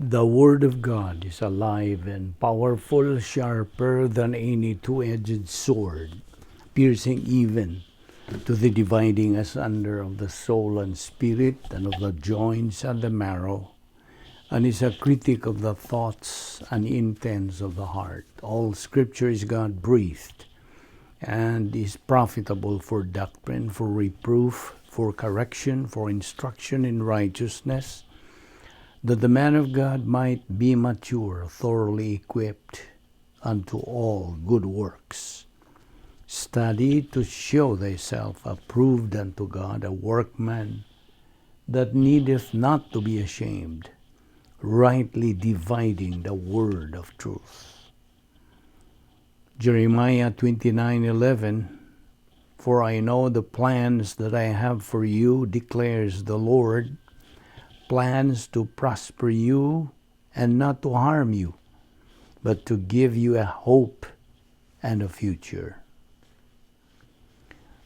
The Word of God is alive and powerful, sharper than any two-edged sword, piercing even to the dividing asunder of the soul and spirit, and of the joints and the marrow, and is a critic of the thoughts and intents of the heart. All Scripture is God-breathed, and is profitable for doctrine, for reproof, for correction, for instruction in righteousness, that the man of God might be mature, thoroughly equipped unto all good works. Study to show thyself approved unto God, a workman that needeth not to be ashamed, rightly dividing the word of truth. Jeremiah 29:11, For I know the plans that I have for you, declares the Lord, plans to prosper you and not to harm you, but to give you a hope and a future.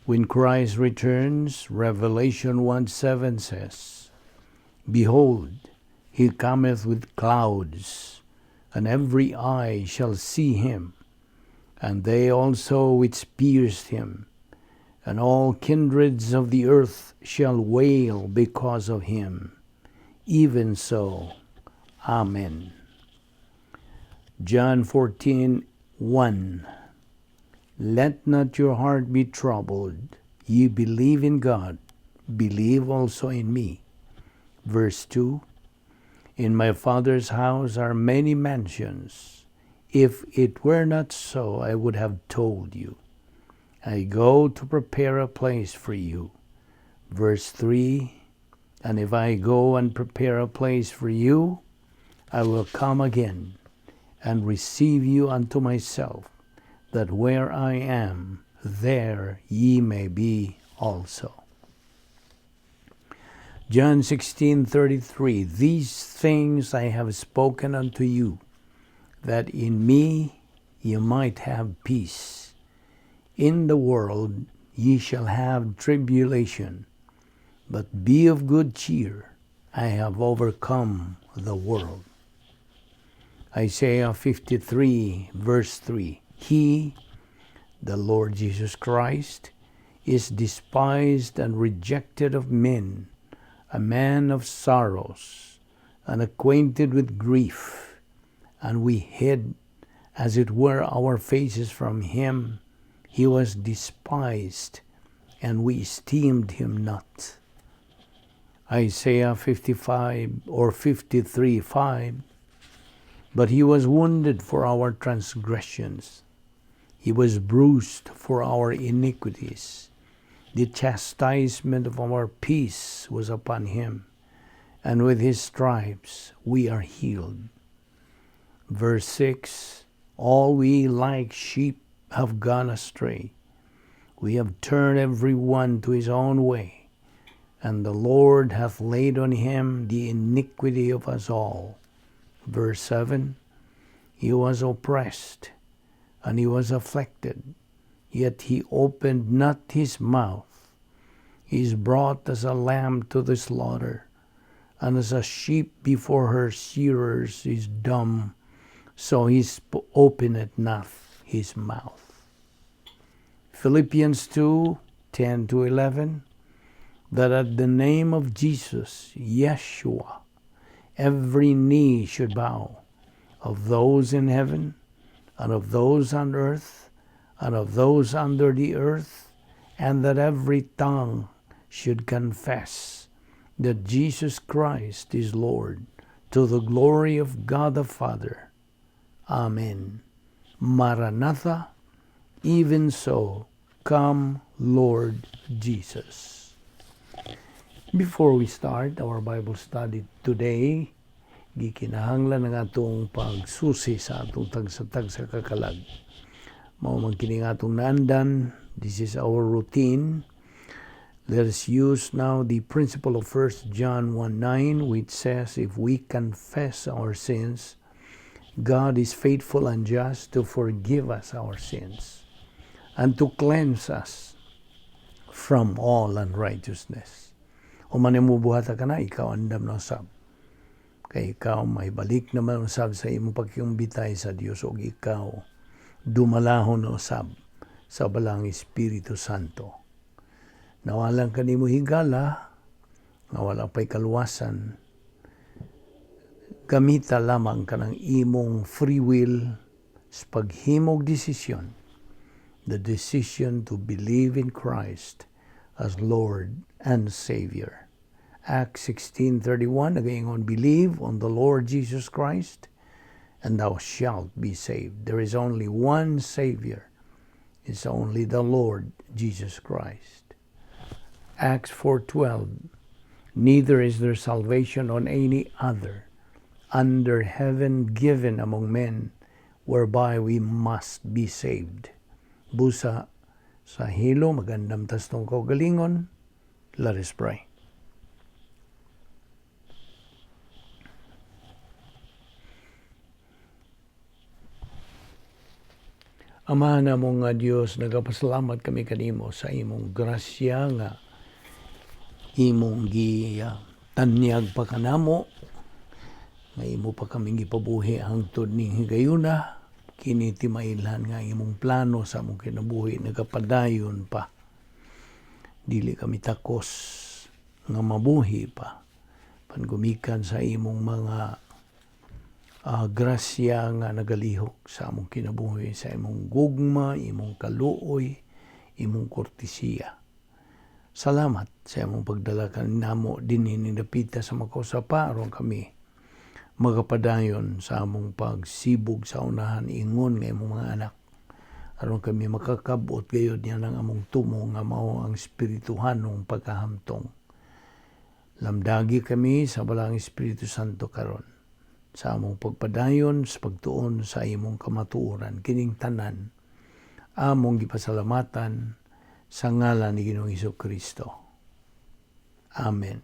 When Christ returns, Revelation 1:7 says, Behold, he cometh with clouds, and every eye shall see him, and they also which pierced him, and all kindreds of the earth shall wail because of him. Even so, Amen. John 14:1. Let not your heart be troubled. Ye believe in God, believe also in me. Verse 2. In my Father's house are many mansions. If it were not so, I would have told you. I go to prepare a place for you. Verse 3. And if I go and prepare a place for you, I will come again and receive you unto myself, that where I am, there ye may be also. John 16:33, These things I have spoken unto you, that in me ye might have peace. In the world ye shall have tribulation, but be of good cheer, I have overcome the world. Isaiah 53, verse 3, He, the Lord Jesus Christ, is despised and rejected of men, a man of sorrows, and acquainted with grief, and we hid, as it were, our faces from him. He was despised, and we esteemed him not. Isaiah 55 or 53:5, But he was wounded for our transgressions. He was bruised for our iniquities. The chastisement of our peace was upon him, and with his stripes we are healed. Verse 6, All we like sheep have gone astray. We have turned every one to his own way, and the Lord hath laid on him the iniquity of us all. Verse 7, He was oppressed, and he was afflicted, yet he opened not his mouth. He is brought as a lamb to the slaughter, and as a sheep before her shearers is dumb, so he openeth not his mouth. Philippians 2:10-11, that at the name of Jesus, Yeshua, every knee should bow, of those in heaven, and of those on earth, and of those under the earth, and that every tongue should confess that Jesus Christ is Lord, to the glory of God the Father. Amen. Maranatha, even so, come, Lord Jesus. Before we start our Bible study today, gikinahanglan ng atong pagsusi sa atong tag sa kakalag. Mao man kini nga atong naandan. This is our routine. Let us use now the principle of 1 John 1:9, which says, if we confess our sins, God is faithful and just to forgive us our sins and to cleanse us from all unrighteousness. O man mo buhata ka na, ikaw andam na sab. Kay ikaw may balik naman usab sa imong pagkiumbitay sa Dios ug ikaw dumalahon usab sa balang Espiritu Santo. Nawalan kanimo higala, nga wala pa'y kaluwasan, gamita lamang ka ng imong free will sa paghimog desisyon, the decision to believe in Christ as Lord and Savior. Acts 16:31, nagaingon, believe on the Lord Jesus Christ, and thou shalt be saved. There is only one Savior. It's only the Lord Jesus Christ. Acts 4:12, neither is there salvation on any other under heaven given among men, whereby we must be saved. Busa sa hilo, magandang tastong kaugalingon. Let us pray. Ama na mo nga Diyos, nagapasalamat kami kanimo sa imong grasya nga imong tanyag pa kanamo, nga imo pa kami gipabuhi hangtod ning higayuna, kini timailhan nga imong plano sa among kinabuhi nagapadayon pa. Dili kami takos nga mabuhi pa, pangumikan sa imong mga grasya nga nagalihok sa among kinabuhi, sa imong gugma, imong kaluoy, imong kortesiya. Salamat sa imong pagdala kanamo dinhi nindapita sa makosapa aron kami magapadayon sa among pagsibog sa unahan ingon nga imong mga anak, aron kami makakabot gayud niya ng among tumo nga mao ang espirituhanong pagkahamtong. Lamdagi kami sa balang Espiritu Santo karon sa among pagpadayon sa pagtuon sa imong kamatuoran kining tanan among gipasalamatan sa ngalan ni Ginoong Hesukristo. Amen.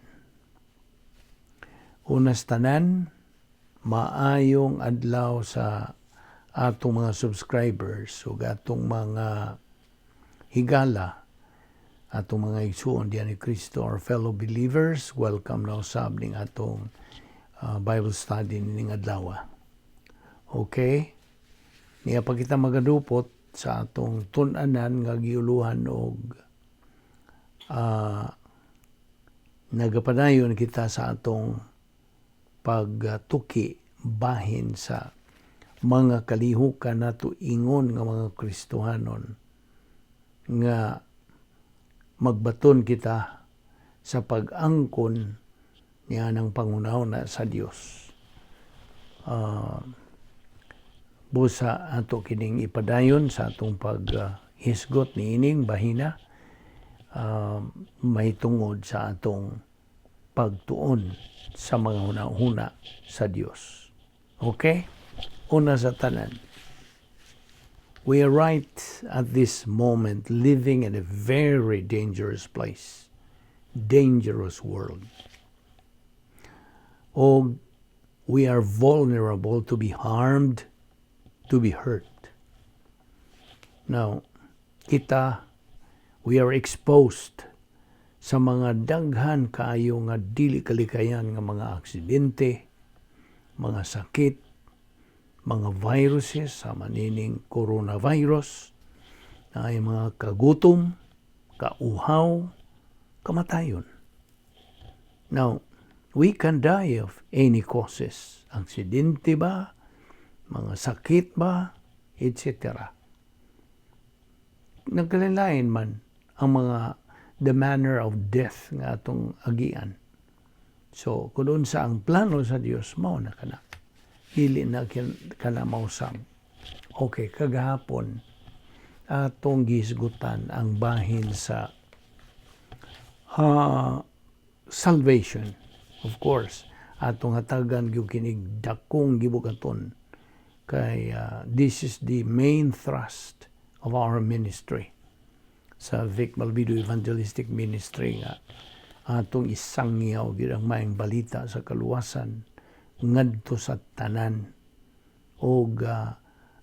Unas tanan, maayong adlaw sa atong mga subscribers ug atong mga higala, atong mga igsuon diyan ni Kristo, our fellow believers. Welcome na usab ning atong Bible study ning adlaw. Okay? Niya pa kita magadupot sa atong tun-anan nga giuluhan og nagapadayon kita sa atong pagtuki bahin sa mga kalihukan nato ingon nga mga Kristohanon, nga magbaton kita sa pag-angkon niya ng pangunahon sa Dios. Busa ato kining ipadayon sa atong paghisgot ni ining bahina, may tungod sa atong pagtuon sa mga hunahuna sa Dios. Okay? Una sa tanan, we are right at this moment living in a very dangerous place, dangerous world. O we are vulnerable to be harmed, to be hurt. Now, we are exposed sa mga daghan kaayo nga dili kalikayan nga mga aksidente, mga sakit, mga viruses, sa manining coronavirus, ay mga kagutom, kauhaw, kamatayon. Now, we can die of any causes. Aksidente ba? Mga sakit ba? Etc. Nagkalilain man ang the manner of death nga atong agian. So, kung sa ang plano sa Dios, mao na kana. Dili na kana mausab. Okay, kagahapon, atong gisgutan ang bahin sa salvation. Of course, atong hatagan gyud kinig dakong gibugaton kay this is the main thrust of our ministry sa Vic Malvido Evangelistic Ministry nga atong isangyaw gyud ang maayong balita sa kaluwasan ngadto sa tanan og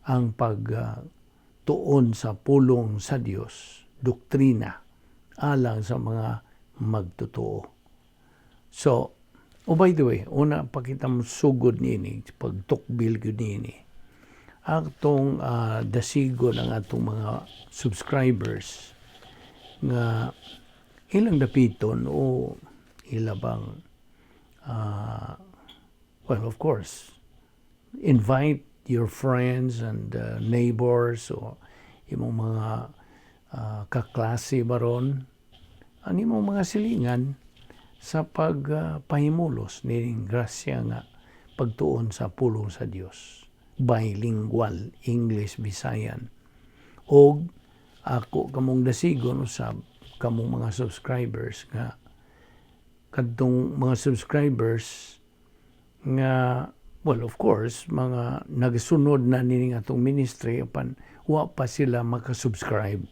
ang pagtuon sa pulong sa Dios, doktrina alang sa mga magtotoo. So, Oh, by the way, una pakita mo sugod nini, pagtukbil yun nini. Atong dasigo ng atong mga subscribers nga ilang dapiton o ilabang well, of course, invite your friends and neighbors o imong mga kaklase baron, ani mo mga silingan sa pagpahimulos ning grasya nga pagtuon sa pulong sa Dios. Bilingual, English, Visayan. Og ako kamong dasigon usab kamong mga subscribers nga kadtong mga subscribers nga well, of course, mga nagsunod na nining atong ministry apan wa pa sila makasubscribe.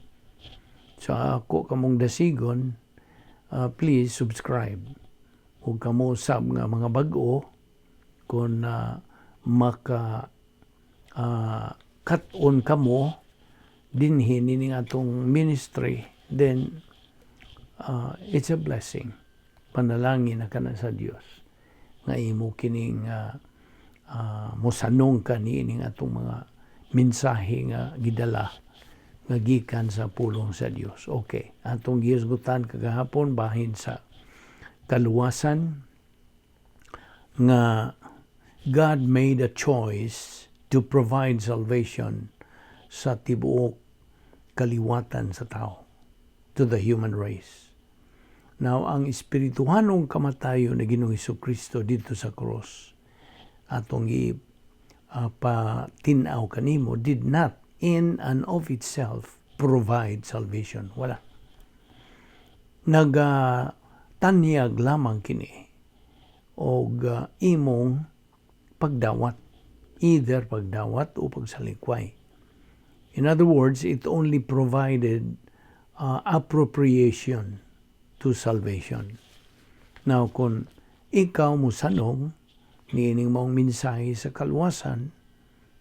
So ako kamong dasigon, please subscribe. Ug kamo sab nga mga bag-o kung maka cut-on kamo dinhi nining atong ministry, then it's a blessing. Panalangin na kana sa Dios nga imo kining mosanong ka niining atong mga mensahe nga gidala nga gikan sa pulong sa Dios. Okay, atong giusgutan kagahapon bahin sa kaluwasan nga God made a choice to provide salvation sa tibuok kaliwatan sa tao, to the human race. Now, ang espirituhanong kamatayon na Ginoong Hesukristo dito sa cross, atong patinaw kanimo, did not in and of itself provide salvation. Wala. Tanyag lamang kini og imong pagdawat, either pagdawat o pagsalikway. In other words, it only provided appropriation to salvation. Now, kung ikaw mo sanong niining mong mensahe sa kalwasan,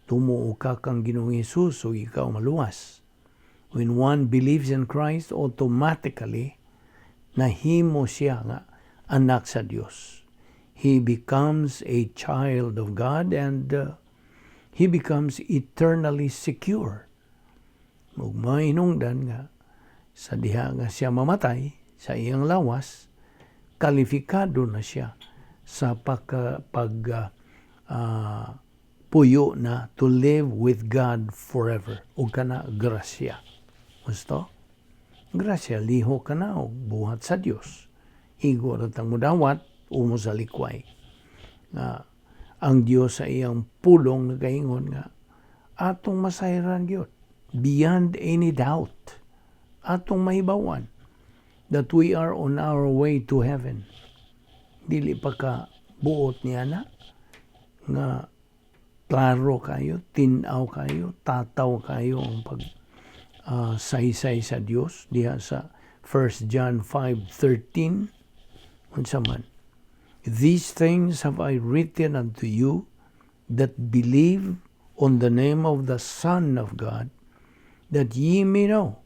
tumuo ka kang Ginoong Hesus o ikaw maluwas. When one believes in Christ, automatically, nahimo siya nga anak sa Diyos. He becomes a child of God and he becomes eternally secure. Ug mainungdan nga sa diha nga siya mamatay sa iyang lawas, kalifikado na siya sa puyo na to live with God forever. O kana grasya. Gusto? Grasya, liho ka na o buhat sa Diyos. Igo ratang mudawat o mo sa likway. Ang Diyos sa iyang pulong nagaingon nga atong masayran gyud beyond any doubt. Atong mahibawan that we are on our way to heaven. Dili pa ka buot niya na nga klaro kayo, tinaw kayo, tataw kayo ang saysay sa Dios diha sa 1 John 5:13. Unsa man, these things have I written unto you that believe on the name of the Son of God, that ye may know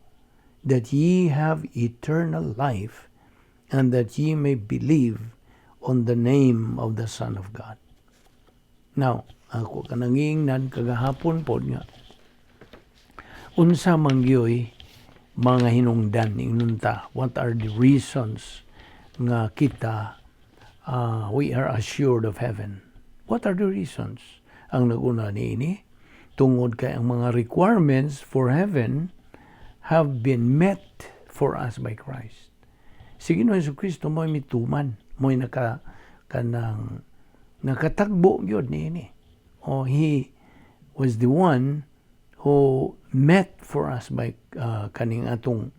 that ye have eternal life, and that ye may believe on the name of the Son of God. Now, ako kanangingnan kagahapon pod nga unsa mangyoy mga hinungdan inunta, what are the reasons nga kita we are assured of heaven? What are the reasons? Ang naguna niini tungod kay ang mga requirements for heaven have been met for us by Christ. Si Ginoong Hesukristo mo'y mituman, mo'y nakatagbo yun niini. He was the one who met for us by kaning atong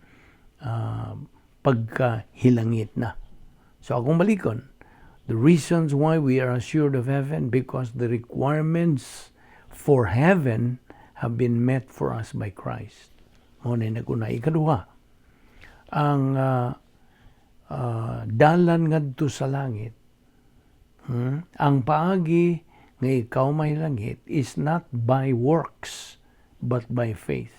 pagkahilangit na. So akong balikon, the reasons why we are assured of heaven, because the requirements for heaven have been met for us by Christ. Muna naguna. Ikaduha, ang dalan ngadto sa langit, ang paagi nga ikaw may langit is not by works, but by faith.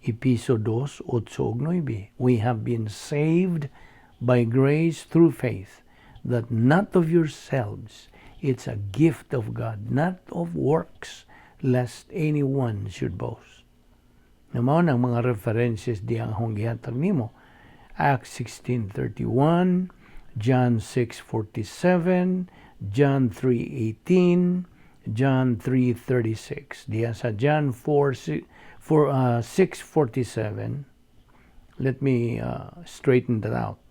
Episo 2:8-9. We have been saved by grace through faith. that not of yourselves, it's a gift of God, not of works, lest anyone should boast. Naman ang mga references di ang hong gihatag nimo. Acts 16:31, John 6:47, John 3:18, John 3:36. Diya sa John 6:47. Let me straighten that out.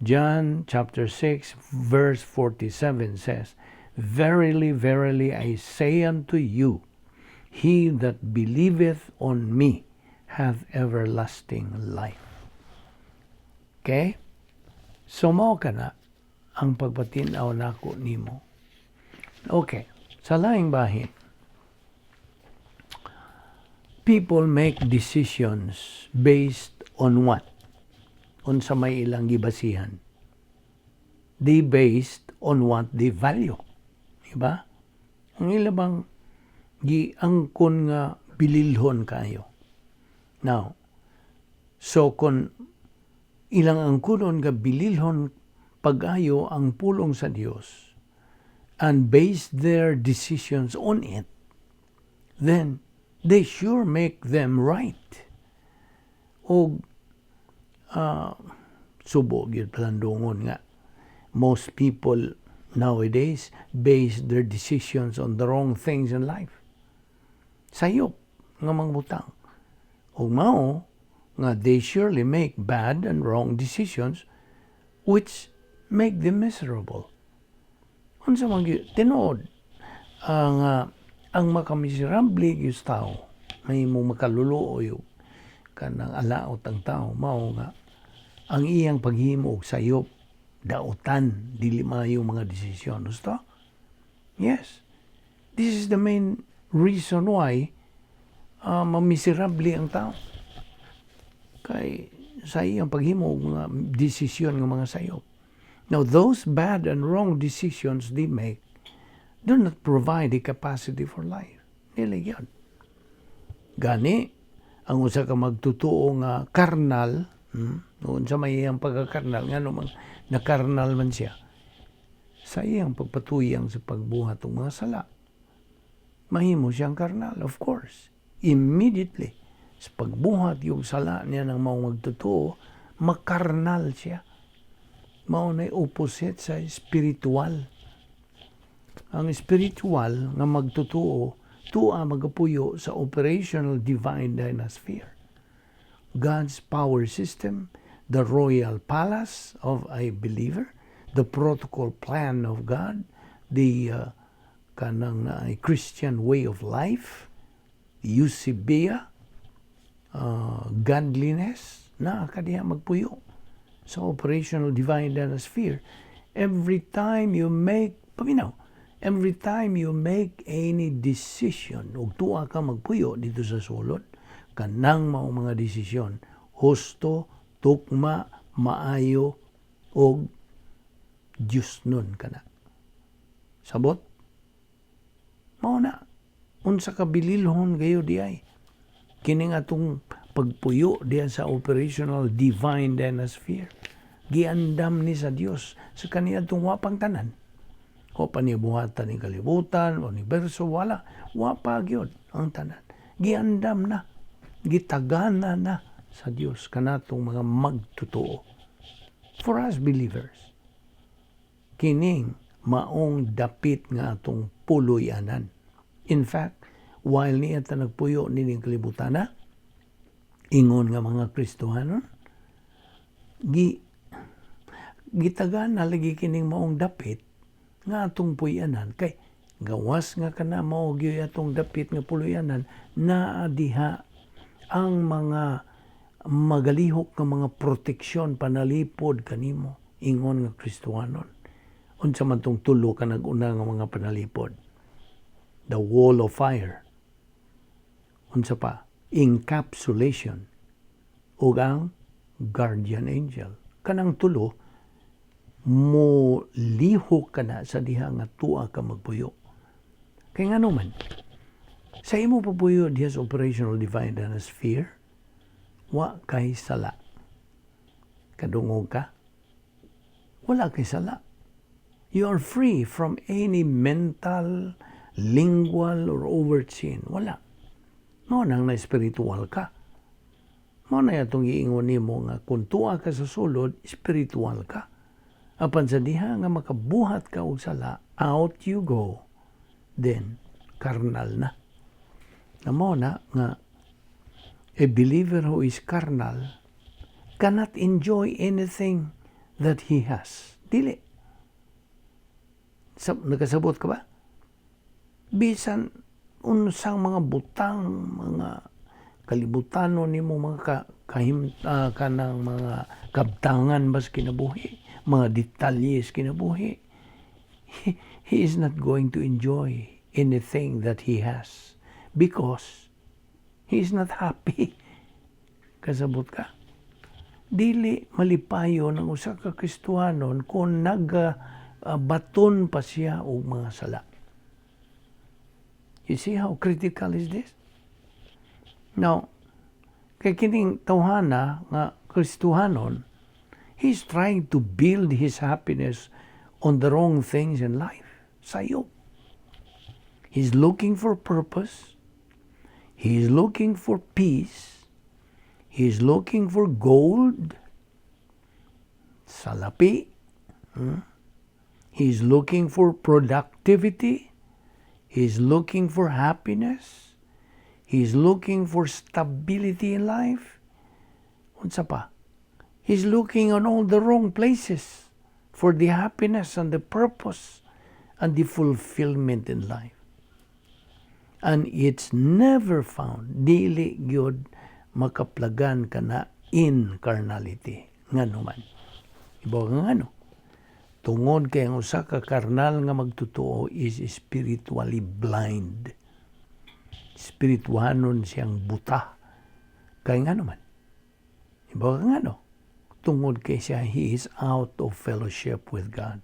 John chapter 6 verse 47 says, Verily, verily, I say unto you, he that believeth on me hath everlasting life. Okay? So, mao ka na ang pagpatinaw nako nimo. Okay. Sa laing bahin, people make decisions based on what? Unsa may ilang gibasihan. They based on what they value. Diba? Ang ilabang giangkon nga bililhon kayo. Now, so kung ilang angkunon nga bililhon pag-ayo ang pulong sa Dios and base their decisions on it, then they sure make them right. O subo gyud palandungon nga most people nowadays base their decisions on the wrong things in life. Sayop nga mangbutang. O mao nga they surely make bad and wrong decisions which make them miserable. Unsa man gyud tinuod ang makamiserable gyud tao may mo makaluluoy kanang alaot ang tao mao nga ang iyang paghimo og sayop dautan dili maayo mga desisyon. Gusto? Yes. This is the main reason why mamiserable ang tao. Kay sa iyang paghimo og mga desisyon nga mga sayop. Now, those bad and wrong decisions they make do not provide a capacity for life. Dili yun. Gani, ang usa ka magtutuo nga karnal, noon sa may iyang pagkakarnal, nga naman nakarnal man siya, sa iyang pagpatuyang sa pagbuhat ng mga sala, mahimo siyang karnal, of course. Immediately, sa pagbuhat yung sala niya ng mga magtutuo, makarnal siya. Mao na opposite sa spiritual. Ang spiritual nga magtutuo, tuwa magapuyo sa operational divine dynasphere. God's power system, the royal palace of a believer, the protocol plan of God, the kanang Christian way of life, eusebia, godliness, na kadiya magpuyo sa operational divine dynasphere. Every time you make any decision ug tuwa ka magpuyo dito sa sulod, kanang mao mga desisyon husto, tukma, maayo og Diyos nun kana. Sabot? Mao na. Unsa ka bililhon gayo di ay. Kining atong pagpuyo diyan sa operational divine dynasphere. Giandam ni sa Dios sa kaniadtong wapang tanan. O panibuhatan ni kalibutan, o universo, wala. Wapa gyud ang tanan. Giandam na. Gitagana na sa Dios kanatong mga magtutuo. For us believers, kining maong dapit nga atong puloy-anan. In fact, while niya ta nagpuyo nining kalibutan na, ingon nga mga Kristohanon, gitagan na lagi kining maong dapit nga atong puyanan. Kay gawas nga kana mao gyud atong dapit nga puloyanan naa diha ang mga magalihok nga mga proteksyon panalipod kanimo ingon nga Kristohanon. Unsa man tong tulo ka nag-una nga mga panalipod? The wall of fire. Unsa pa? Encapsulation o ang guardian angel. Kanang tulo, mo lihok ka na sa diha nga tuwa ka magpuyo. Kaya nga naman, sa imo papuyo diha sa operational divine dynasphere, wa kay sala. Kadungog ka? Wala kay sala. You are free from any mental, lingual, or overt sin. Wala. Mo nang na-spiritual ka. Mo na itong iingon nimo nga kung tuwa ka sa sulod, spiritual ka. Apan sa diha nga makabuhat ka og sala, out you go. Then, karnal na. Namo na nga, a believer who is carnal cannot enjoy anything that he has. Dili. Nakasabot ka ba? Bisan unsang mga butang, mga kalibutanon nimo, mga kanang mga kabtangan bas kinabuhi, mga detalyes kinabuhi. He is not going to enjoy anything that he has because he is not happy. Kasabot ka? Dili malipayo ng usa ka Kristiyanon kung baton pa siya og mga sala. You see how critical is this? Now, kay kining tawhana nga Kristiyanon, he's trying to build his happiness on the wrong things in life. Sayo. He's looking for purpose. He's looking for peace. He's looking for gold. Salapi. He's looking for productivity. He's looking for happiness. He's looking for stability in life. Unsa pa? He's looking on all the wrong places for the happiness and the purpose and the fulfillment in life. And it's never found. Dili gyud makaplagan ka na in carnality. Ngano man. Ibaw nga ngano. Tungod kay ang usa ka karnal nga magtotoo is spiritually blind. Spirituhanon siyang buta. Kay ngano man. Ibaw nga ngano. Tungod kay siya, he is out of fellowship with God.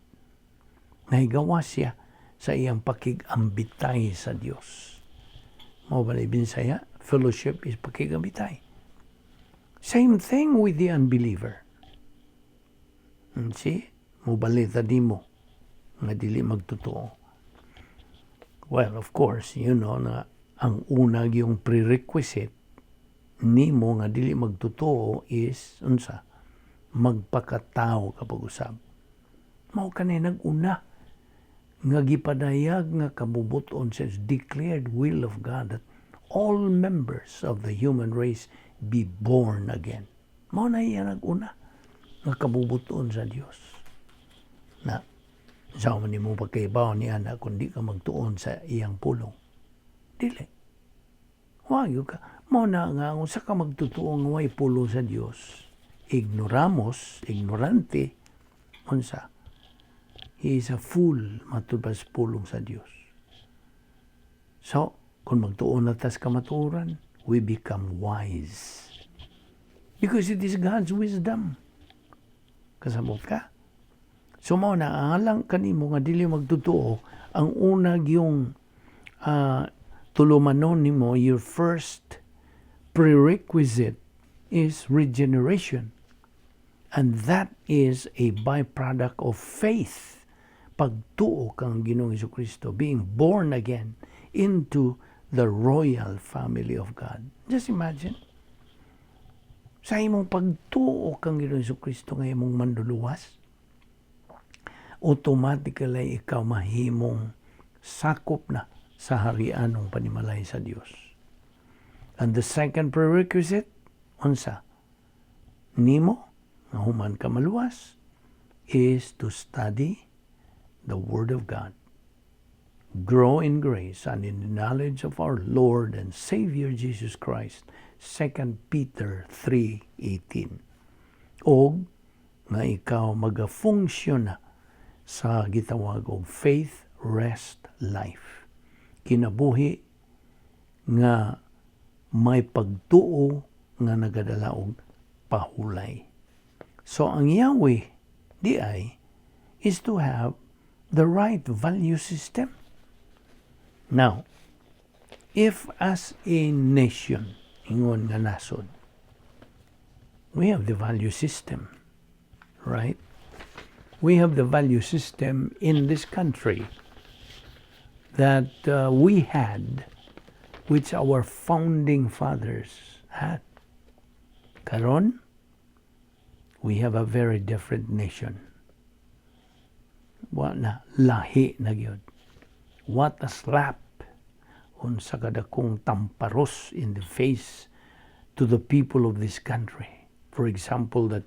Nahigawa siya sa iyang pakigambitay sa Dios. Mao ba binsaya? Fellowship is pakigambitay. Same thing with the unbeliever. See? Mubalita di mo nga dili magtotoo. Well, of course, you know na ang unang yung prerequisite nimo nga dili magtotoo is unsa? Magpakatao kapag usab. Mao kanay nag-una nga gipadayag nga kabubuton says declared will of God that all members of the human race be born again. Mao na iya nag-una nga kabubuton sa Dios. Na sa man nimo pagkaibaw ni ana kung di ka magtuon sa iyang pulong. Dili. Wayo ka. Mao na nga kung sa ka magtutuo nga way pulong sa Dios. Ignorante, unsa? He is a fool matubas pulong sa Dios. So, kung magtuon na tas kamaturan, we become wise. Because it is God's wisdom. Kasabot ka? So, mao na, alang kanimo nga dili magtutuo, ang unag yung tulumanon nimo, your first prerequisite is regeneration. And that is a byproduct of faith. Pagtuo kang Ginoong Jesucristo, being born again into the royal family of God. Just imagine. Sa imong pagtuo kang Ginoong Jesucristo nga imong manluluwas, automatically ikaw mahimong sakop na sa harian ng panimalay sa Dios. And the second prerequisite, unsa? Nimo, nga human ka maluwas, is to study the Word of God. Grow in grace and in the knowledge of our Lord and Savior Jesus Christ. 2 Peter 3:18. Og nga ikaw magafunksyon na sa gitawag og faith, rest, life. Kinabuhi nga may pagtuo nga nagadala og pahulay. So ang Yahweh di ay is to have the right value system. Now, if as a nation, ingon nga nasod, we have the value system, right? we have the value system in this country that we had, which our founding fathers had. Karon, we have a very different nation. Wa na lahi na gyud. What a slap unsa kadakong tamparos in the face to the people of this country. For example, that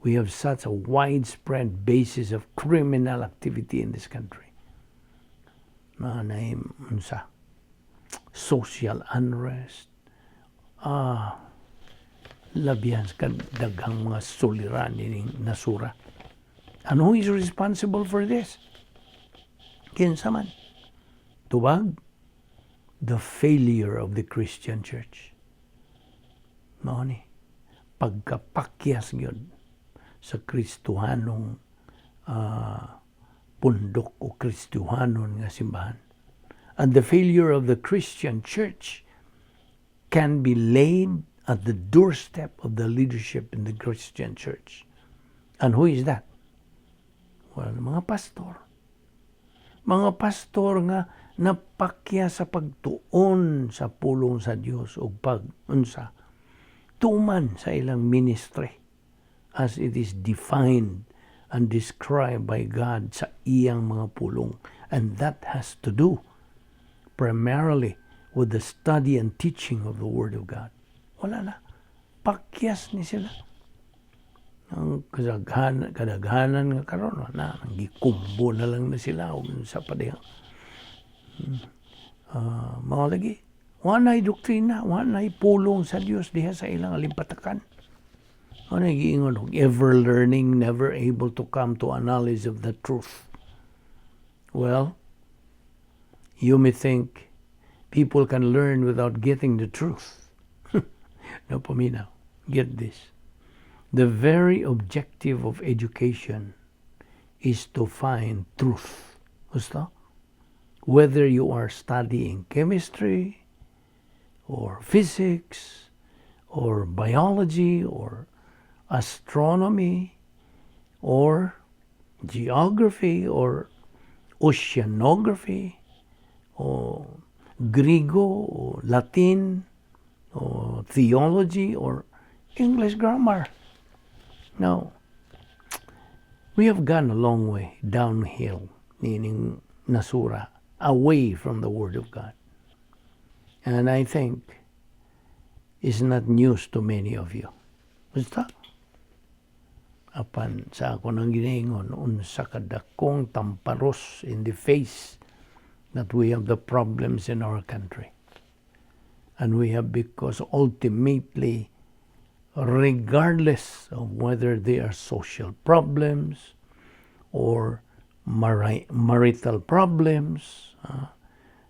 we have such a widespread basis of criminal activity in this country. Naim unsa social unrest, labihan sa daghang mga suliran ining nasura. And who is responsible for this? Kinsa man? Tubag, the failure of the Christian church. Mao ni pagkapakyas gyud sa Kristohanong pundok o Kristohanon nga simbahan. And the failure of the Christian church can be laid at the doorstep of the leadership in the Christian church. And who is that? Well, mga pastor. Mga pastor nga napakya sa pagtuon sa pulong sa Dios o pag-unsa tuman sa ilang ministry as it is defined and described by God sa iyang mga pulong. And that has to do primarily with the study and teaching of the Word of God. Wala na. Pakyas ni sila. Ang kadaghanan nga karon na gikumbo na lang na sila sa padihang. Mga lagi, wanay doktrina, wanay pulong sa Dios diha sa ilang alimpatakan. Wanay giingon, ever learning, never able to come to a knowledge of the truth. Well, you may think people can learn without getting the truth. No, paminaw. Get this. The very objective of education is to find truth. Gusto? Whether you are studying chemistry or physics or biology or astronomy or geography or oceanography or Griego or Latin or theology or English grammar. Now, we have gone a long way downhill, meaning nasura, away from the Word of God. And I think it's not news to many of you. Basta, apan sa ako nang ginaingon, unsa kadakong tamparos in the face that we have the problems in our country. And we have because ultimately, regardless of whether they are social problems or marital problems,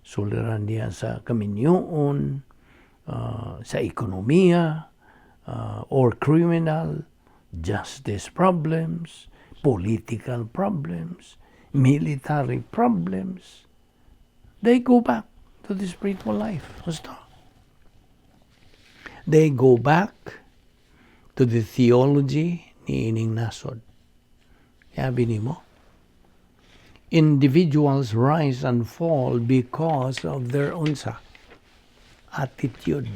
suliran diya sa kaminyoon, sa ekonomiya, or criminal justice problems, political problems, military problems, they go back to the spiritual life. Basta. They go back to the theology ni ining nasod. Sabi nimo, individuals rise and fall because of their unsa attitude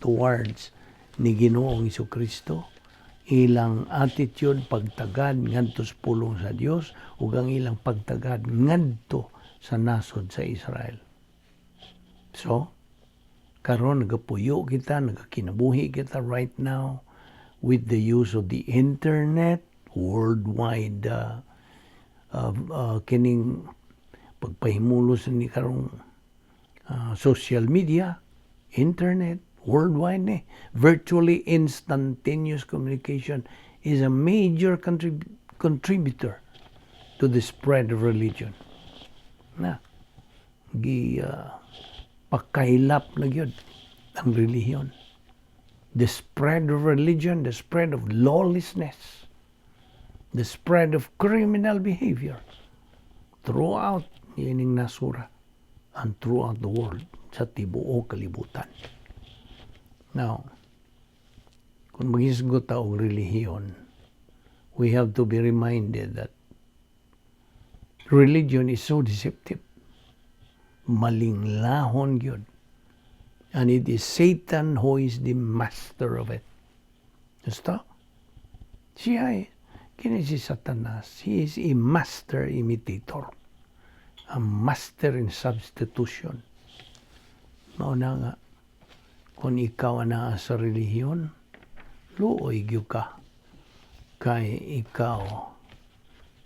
towards ni Ginoong Jesucristo, ilang attitude pagtagad ngadto sa pulong sa Dios ug ang ilang pagtagad ngadto sa nasod sa Israel. So, karon nagapuyo kita, nagakinabuhi kita right now with the use of the internet, worldwide kining pagpahimulos ni karong social media, internet, worldwide ni. Virtually instantaneous communication is a major contributor to the spread of religion. Na, pakailap na gyud ang relihiyon. The spread of religion, the spread of lawlessness, the spread of criminal behavior throughout ining nasura and throughout the world sa tibuok kalibutan. Now, kung maghisgot ta og relihiyon, we have to be reminded that religion is so deceptive. Malinglahon yun. And it is Satan who is the master of it. Gusto? Siya kini si Satanas. He is a master imitator. A master in substitution. Mauna nga, kung ikaw na sa relihiyon, luoy gyud ka. Kay ikaw,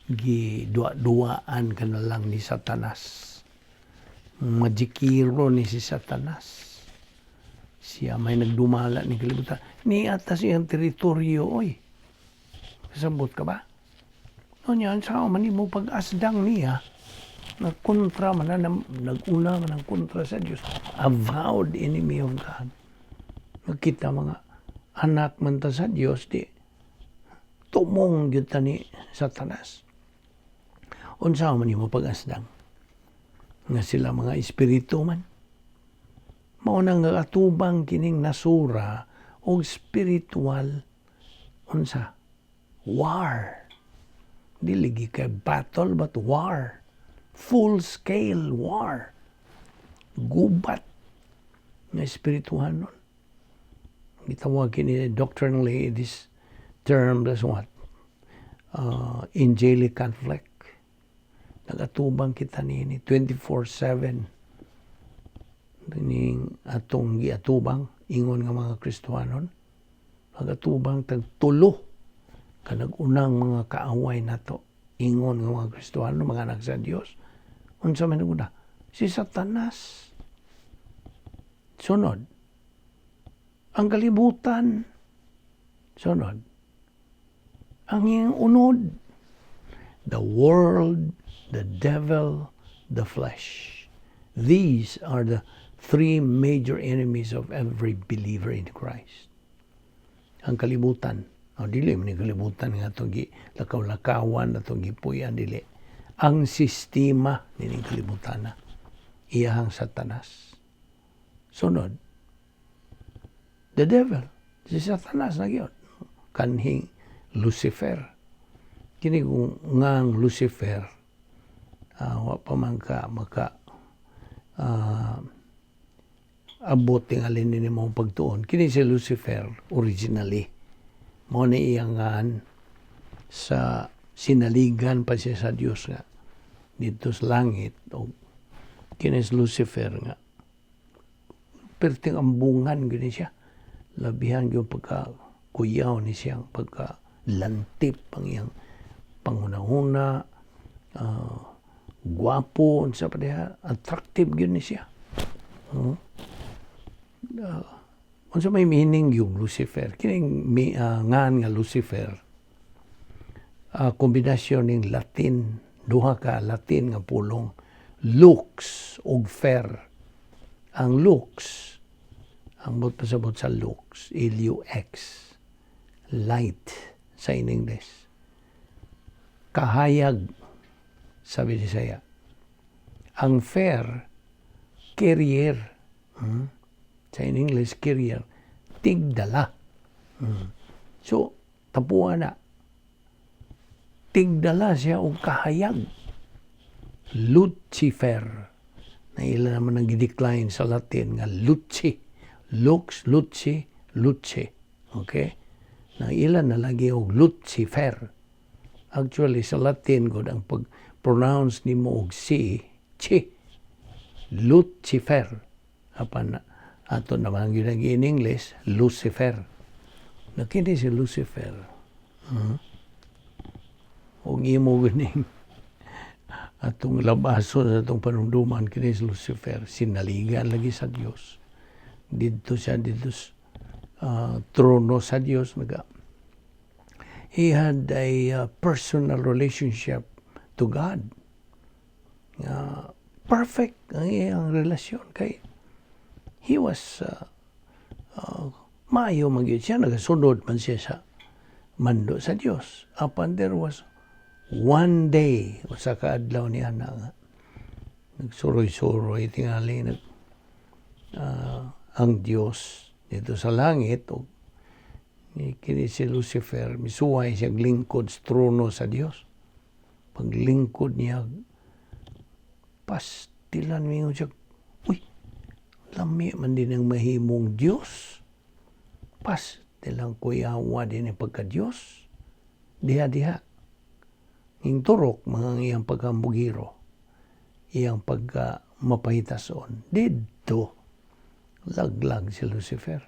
gidua-duaan ka na lang ni Satanas. Majikiro ni si Satanas. Siya may nagdumala ni kalibutan. Ni atas iyang teritoryo, oy. Kasabot ka ba? O niyan, sao man mo pag-asdang niya, nagkontra man na, nag-una man ang kontra sa Diyos. Avowed enemy of God. Nakita mga anak man ta sa Diyos, di tumong yun ta ni Satanas. Unsao man mo pag-asdang. Nga sila mga espiritu man. Maunang atubang kining nasura o spiritual unsa war. Dili kay battle but war. Full scale war. Gubat nga espirituhan nun. Gitawag kini doctrinally this term as what? Angelic conflict. Nagatubang kita nini 24/7. Dining atong giatubang ingon nga mga Kristiyanon nagatubang tagtulo kanag unang mga kaaway nato ingon nga mga Kristiyano mga anak sa Dios unsa man una si Satanas sunod ang kalibutan sunod ang iyang unod the world, the devil, the flesh. These are the three major enemies of every believer in Christ. Ang kalibutan. Dili man kalibutan nga itong lakaw-lakawan na itong gipuyan, dili. Ang sistema nining kalibutan na. Iyahang Satanas. Sunod. The devil. Si Satanas na yun. Kanhing Lucifer. Kini kung ngang Lucifer, wa pa man ka abot ng alin ni mong pagtuon. Kini si Lucifer, originally, mo na iyangan sa sinaligan pa siya sa Diyos nga. Dito sa langit, o kini si Lucifer nga. Perting ambungan gini siya. Labihan yung pagkakuyaw ni siyang pagkalantip ang iyang panghuna-huna, guwapo, sa padiha, attractive gini siya. Unsa may meaning yung Lucifer? Kining ngan nga Lucifer, kombinasyon ng Latin, duha ka Latin nga pulong, lux ug fer. Ang lux, ang pasabot sa lux, L-U-X, light sa in English. Kahayag, sabi ni Saya. Ang fer, carrier. Sa in English, carrier. Tigdala. So, tapuan na. Tigdala siya o kahayag. Lucifer. Na ilan naman ang gidecline sa Latin nga Luci. Lux, Luci, Luce. Okay? Na ilan na lagi og Lucifer. Actually, sa Latin, good, ang pag-pronounce ni mo og si, chi. Lucifer. Apan ato naman yun in English, Lucifer. Nakini si Lucifer. Huwag imo ganing atong labaso sa atong panunduman kini si Lucifer. Sinaligan lagi sa Dios. Dito siya, dito trono sa Dios. He had a personal relationship to God. Perfect ang iyang relasyon kay he was maayo magyud siya, nagasunod man siya sa mando sa Dios. Upon there was one day, sa kaadlaw niya na nagsuroy-suroy tingali ang Dios dito sa langit o Kini si Lucifer, misuway siya lingkod sa trono sa Dios. Paglingkod niya, pastilan mo siya, uy, lami man din ang mahimong Diyos. Pastilan ko yawa din ang pagka-Diyos. Diha-diha. Ing turok, mga iyang pagkambugiro, iyang pagka-mapahitason. Dito, laglag si Lucifer.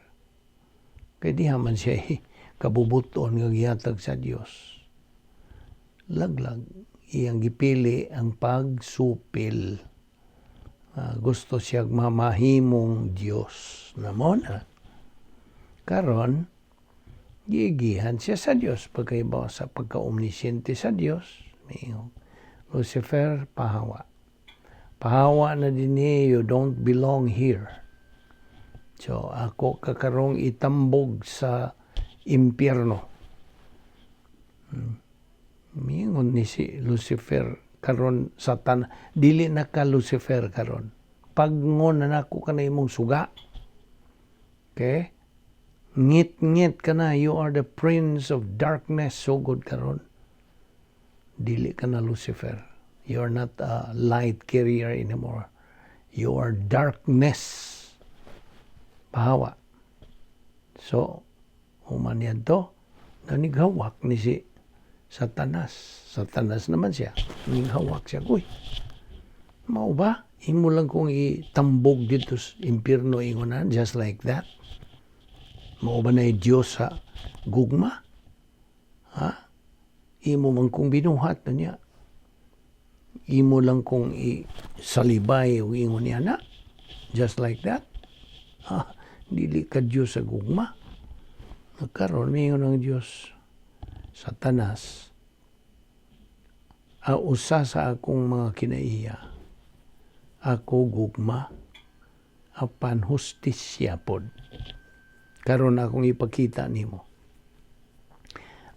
Kaya di man siya kabubuton ng giyatag sa Diyos. Laglag. Iyang gipili ang pagsupil. Gusto siya mamahimong Diyos. Namon na. Karon, gigihan siya sa Diyos. Pagkaibaw sa pagka-omnisyente sa Diyos. Lucifer, pahawa. Pahawa na din you don't belong here. So, ako kakarong itambog sa impyerno. Mingon ni si Lucifer karon Satan, dili na ka Lucifer karon. Pagngon na nako ka na imong suga. Okay? Ngit-ngit ka na, you are the prince of darkness, so good karon. Dili ka na Lucifer. You are not a light carrier anymore. You are darkness. Pahawa. So, human yan to, nanigawak ni si Satanas. Satanas naman siya. Nanigawak siya. Uy, mau ba? Imo lang kong itambog dito sa impyerno ingonan, just like that. Mau ba na Diyos sa gugma? Ha? Imo man kong binuhat na niya. Imo lang kong isalibay o ingon niya na. Just like that. Ha? Dili ka Diyos sa gugma. Nagkaroon mingon ng Diyos. Satanas. Usa sa akong mga kinaiya. Ako gugma. Apan hustisya pod. Karon akong ipakita nimo.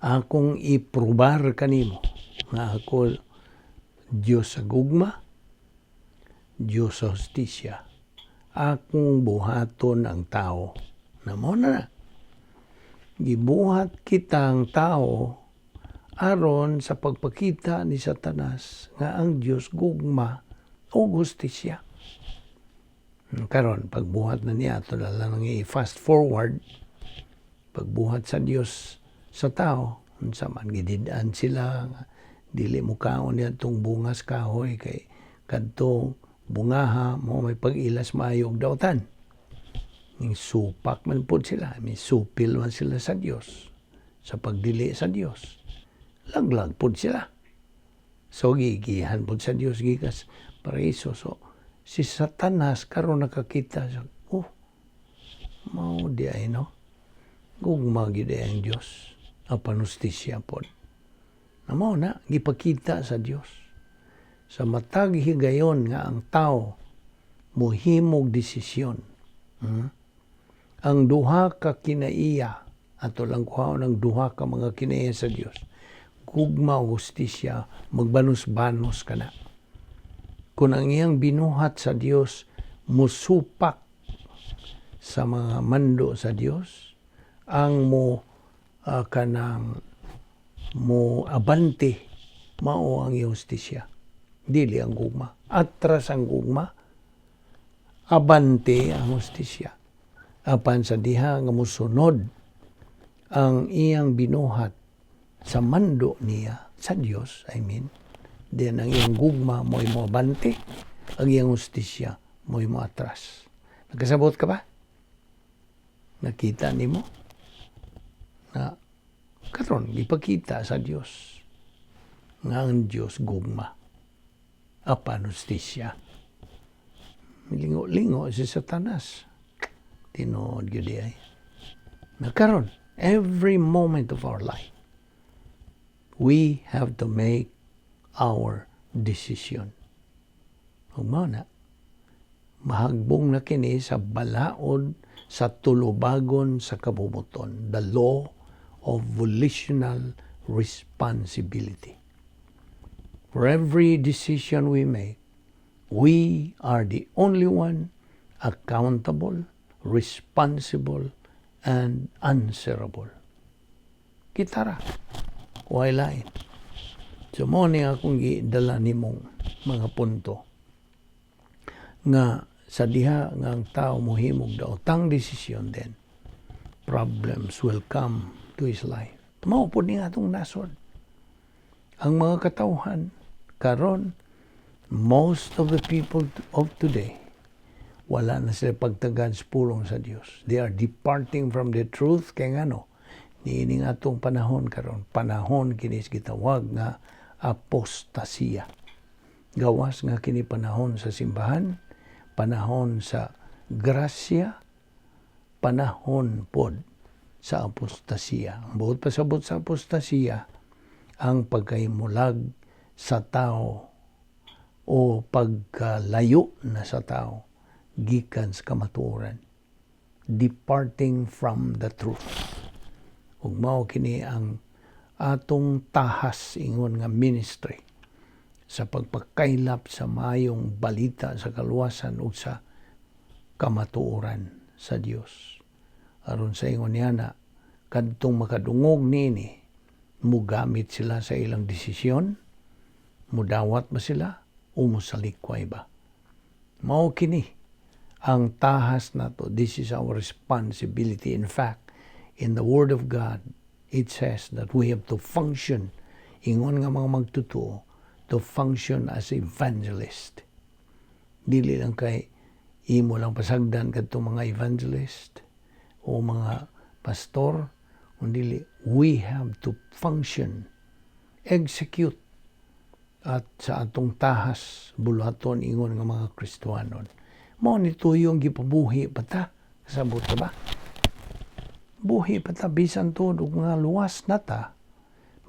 Akong iprobar kanimo nga ako Diyos sa gugma, Diyos sa hustisya. Akong buhaton ang tao. Namo na. Gibuhat kitang tao aron sa pagpakita ni Satanas nga ang Diyos gugma o hustisya. Karon pagbuhat na niya ito lang i-fast forward pagbuhat sa Diyos sa tao unsa man gidid-an sila dili mo kaon niya tong bungas kahoy kay kadto bungaha mo may pag-ilas maayo og dawtan. Ning supak man pud sila, may supil man sila sa Dios sa pagdili sa Dios. Laglag pud sila. So gigihan pud sa Dios gikas paraiso. So si Satanas karon nakakita siya. Oh, mao di ay no. Gugma gyud ang Dios. Apan hustisya pod. Namo na gipakita sa Dios. Sa matag higayon nga ang tao mohimog desisyon. Ang duha ka kinaiya ato lang kuhaon ang duha ka mga kinaiya sa Dios. Gugma o hustisya magbanos-banos kana. Kung ang iyang binuhat sa Dios musupak sa mga mando sa Dios, ang kanang mo abante mao ang iyang hustisya. Dili ang gugma. Atras ang gugma, abante ang hustisya. Apan sa diha nga musunod ang iyang binuhat sa mando niya, sa Dios, then ang iyang gugma mo'y mo abante, ang iyang hustisya mo'y mo atras. Nagkasabot ka ba? Nakita nimo na karon ipakita sa Dios nga ang Dios gugma apan hustisya. Lingo-lingo si Satanas. Tinood gyud ay. Nakaron every moment of our life we have to make our decision. Humana mahagbong na kini sa balaod sa tulubagon sa kabubuton, the law of volitional responsibility. For every decision we make, we are the only one accountable, responsible, and answerable. gitara. Why lain? So, mo ni akong gidala nimong mga punto nga sa diha nga ang tao mohimog daw tang desisyon din, problems will come to his life. Mao po ni atong nasod. Ang mga katawhan karon, most of the people of today, wala na sila pagtagad sa pulong sa Dios. They are departing from the truth. Kaya ngano, niining atong panahon karon, panahon kinis gitawag nga apostasya. Gawas nga kini panahon sa simbahan, panahon sa grasya, panahon pod sa apostasya. Buot pasabot sa apostasya, ang pagkaimulag sa tao o pagkalayo na sa tao gikan sa kamatuoran, departing from the truth. Ug mao kini ang atong tahas ingon nga ministry sa pagpakaylap sa maayong balita sa kaluwasan ug sa kamatuoran sa Dios. Aron sa ingon niya na kadtong makadungog nini, mugamit sila sa ilang desisyon, mudawat ba sila o musalikway ba? Mao kini ang tahas nato. This is our responsibility. In fact, in the Word of God, it says that we have to function, ingon nga mga magtutuo, to function as evangelist. Dili lang kay imo lang pasagdan kadtong mga evangelist o mga pastor, kundi we have to function, execute at sa atong tahas buluhaton ingon nga mga Kristiyanon. Mao ni tuyong gipabuhi pata, kasabot ka ba? Buhi pata bisan todo nga luwas nata,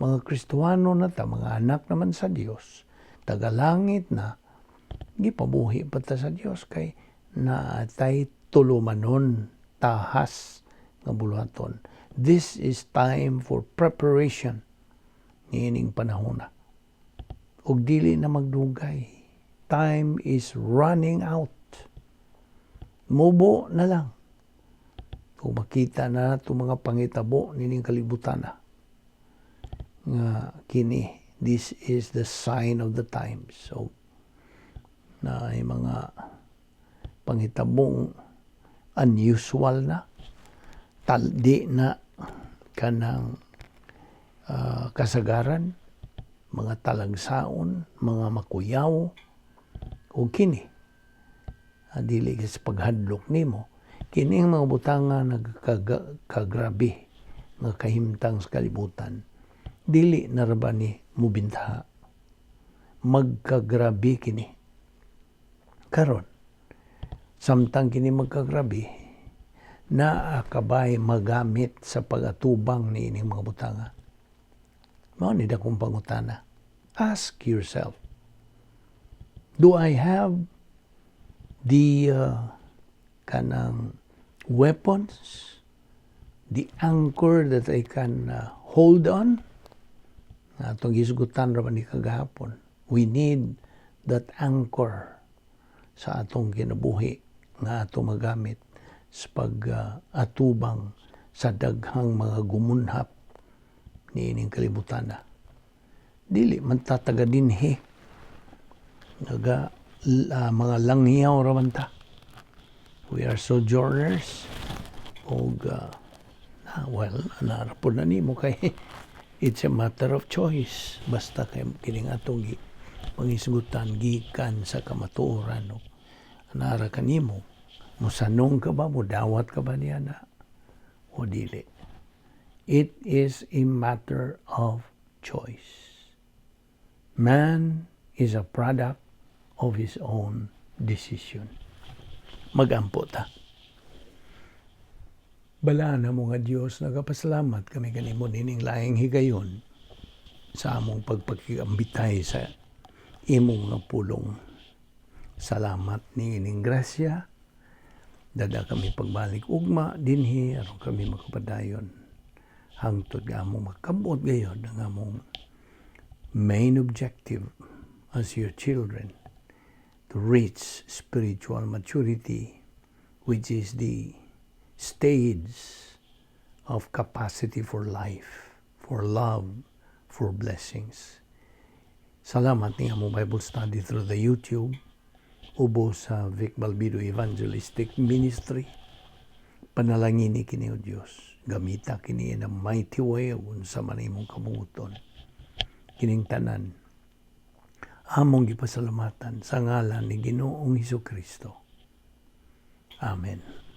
mga Kristiyano nata, mga anak naman sa Dios, tagalangit na, gipabuhi pata sa Dios kay naatay tulumanon tahas nga buluhaton. This is time for preparation niining panahon na. Ug dili na magdugay. Time is running out. Mubo na lang. Kung makita na ito mga pangitabo nining kalibutan na. Nga kini, this is the sign of the times. So, na ay mga pangitabong unusual na. Taldi na kanang kasagaran, mga talagsaon, mga makuyaw, o kini, dili sa paghadlok nimo, kini ang mga butanga nagkagrabe nga kahimtang sa kalibutan, dili na raba ni mubintaha. Magkagrabe kini. Karon, samtang kini magkagrabe, naakabay magamit sa pagatubang ni ining mga butanga. Mao ni dakong pangutana. Ask yourself, do I have the kanang weapons, the anchor that I can hold on? Atong gisgutan ra ni kagahapon. We need that anchor sa atong kinabuhi nga atong magamit sa pag-atubang sa daghang mga gumunhap ni ining kalibutan na. Dili man tataga dinhi. Mga langyaw raman ta. We are sojourners. Og, narapod na nimo kay it's a matter of choice. Basta kay kining atong pangisgutan gikan sa kamatuoran. No? Nara ka nimo. Musanong ka ba? Mudawat ka ba niya na? O dili? It is a matter of choice. Man is a product of his own decision. Magampo ta. Bala na mo nga Diyos, nagapasalamat kami kanimo nining laing higayon sa among pagpakigambitay sa imong nga pulong. Salamat ni ining grasya. Dada kami pagbalik ugma dinhi aron kami makapadayon. Hangtod nga among makabot gayon ang among main objective as your children to reach spiritual maturity, which is the stage of capacity for life, for love, for blessings. Salamat nga mo Bible study through the YouTube, ubo sa Vic Balbido Evangelistic Ministry. Panalangin kini o Diyos. Gamita kini in a mighty way sa man imong kamuton. Kining tanan. Among gipasalamatan sa ngalan ni Ginoong Hesukristo. Amen.